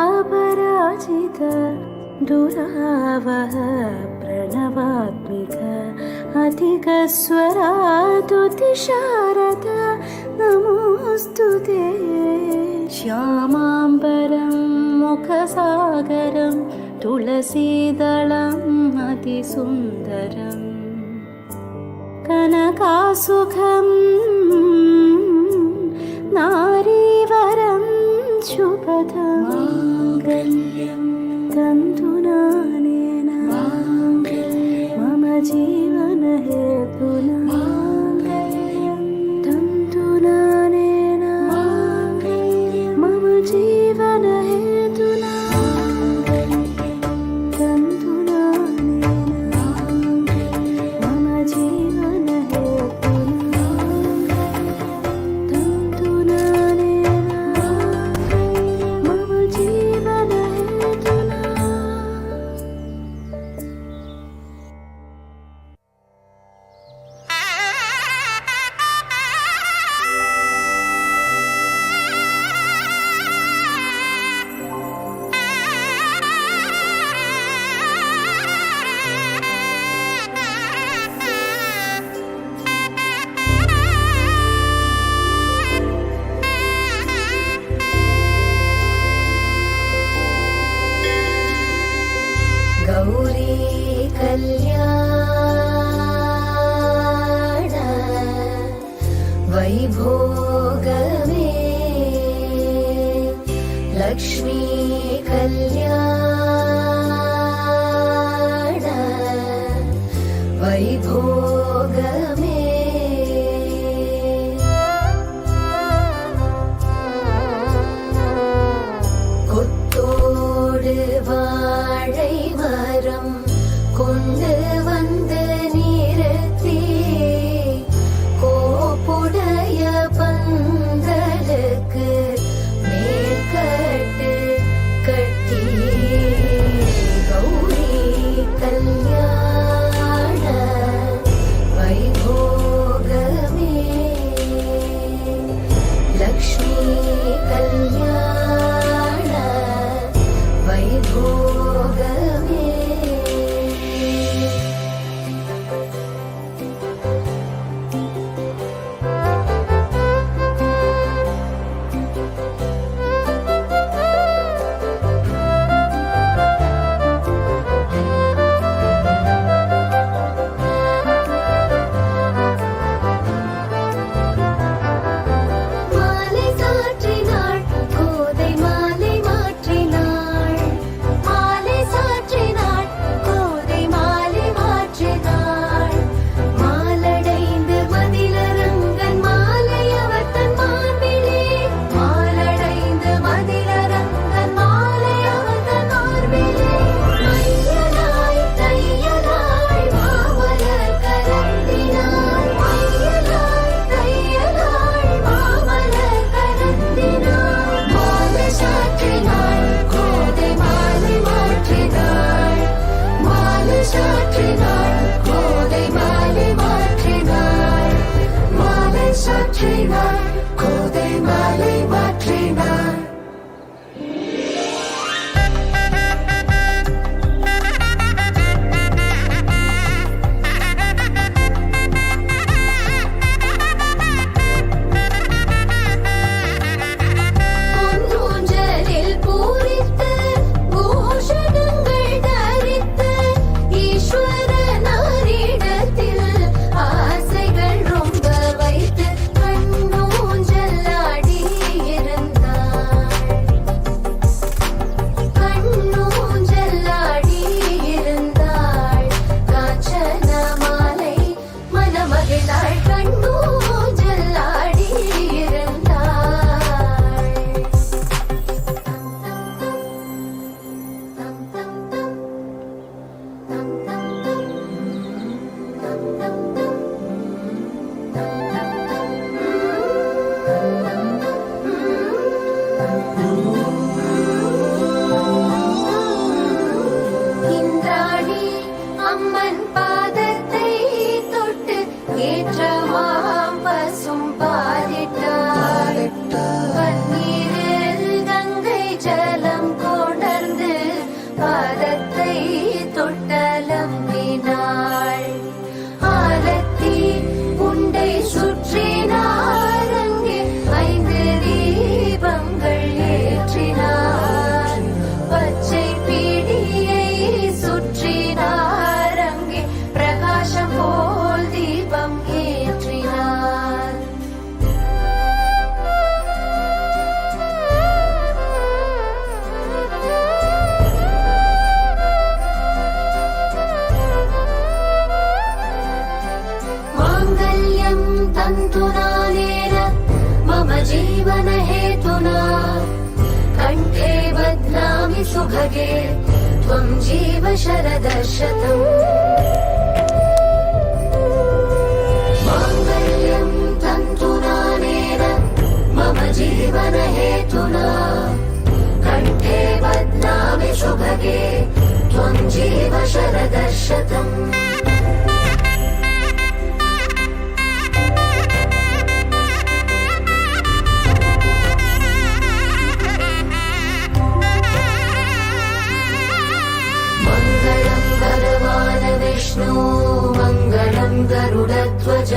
ऋतधामापराजित दुरावह प्रणवात्मिक अधिकस्वरातुतिशारद नमोऽस्तु ते श्यामाम्बरं मुखसागरं तुलसीदलम् अतिसुन्दरम् कनकासुखं नारीवरं शुभदं माङ्गल्यं तन्तुनानेन मम जीवनहेतुना माङ्गल्यं तन्तुनानेन मम जीवनहेतुना तन्तुनानेन मम जीवनहेतुना तन्तुनानेन मम जीवनहेतुना. गौरी कल्याण वैभोगमे लक्ष्मी कल्याण वैभोगमे கொத்தோடு வாழை மரம் கொண்டு வந்து நிறுத்தி கோப்புடைய பந்தலுக்கு மேற்கட்டு கட்டி भगे त्वं जीव शरदः शतम् माङ्गल्यं तन्तुनानेन मम जीवनहेतुना कण्ठे बध्नामि शुभगे त्वं जीव शरदः शतम् विष्णु मङ्गलं गरुडध्वज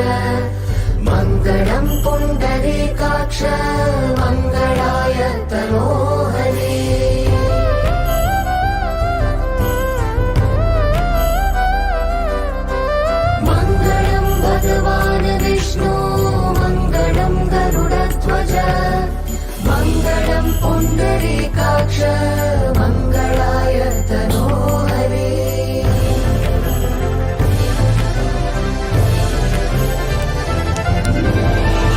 मङ्गलं पुण्डरीकाक्ष मङ्गलाय तनोहरे मङ्गलं भगवान् विष्णु मङ्गलं गरुडध्वज मङ्गलं पुण्डरीकाक्ष मङ्गलाय तनोहरे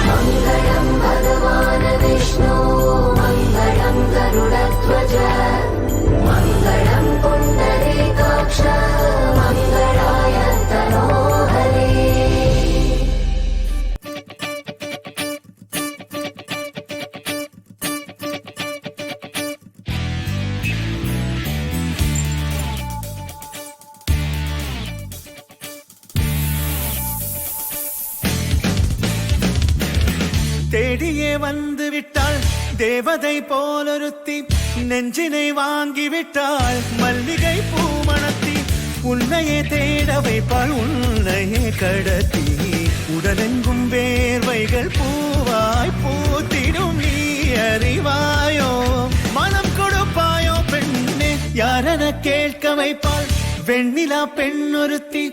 मङ्गलं भगवान् विष्णु मङ्गलं गरुडध्वज मङ्गलं पुण्डरीकाक्ष मङ्गलाय तनोहरे தேடியே வந்து விட்டாள் தேவதை போலொருத்தி நெஞ்சினை வாங்கி விட்டாள் மல்லிகை பூமணத்தி உன்னையே தேட வைப்பாள் உன்னையே கடத்தி உடலெங்கும் வேர்வைகள் பூவாய் பூத்திடும் நீ அறிவாயோ மனம் கொடுப்பாயோ பெண்ணே யாரென கேட்க வைப்பாள் வெண்ணிலா பெண்ணொருத்தி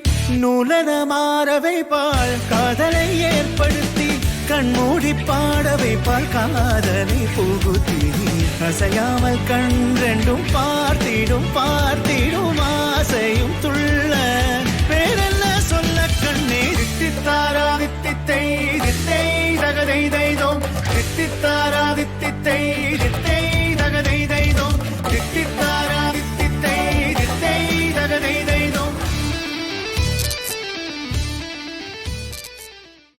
நூலன மாற வைப்பாள் காதலை ஏற்படுத்தி கண்மூடி பாட வைப்பாள் காதலை புகுத்தி அசையாமல் கண் ரெண்டும் பார்த்திடும் பார்த்திடும் ஆசையும் துள்ள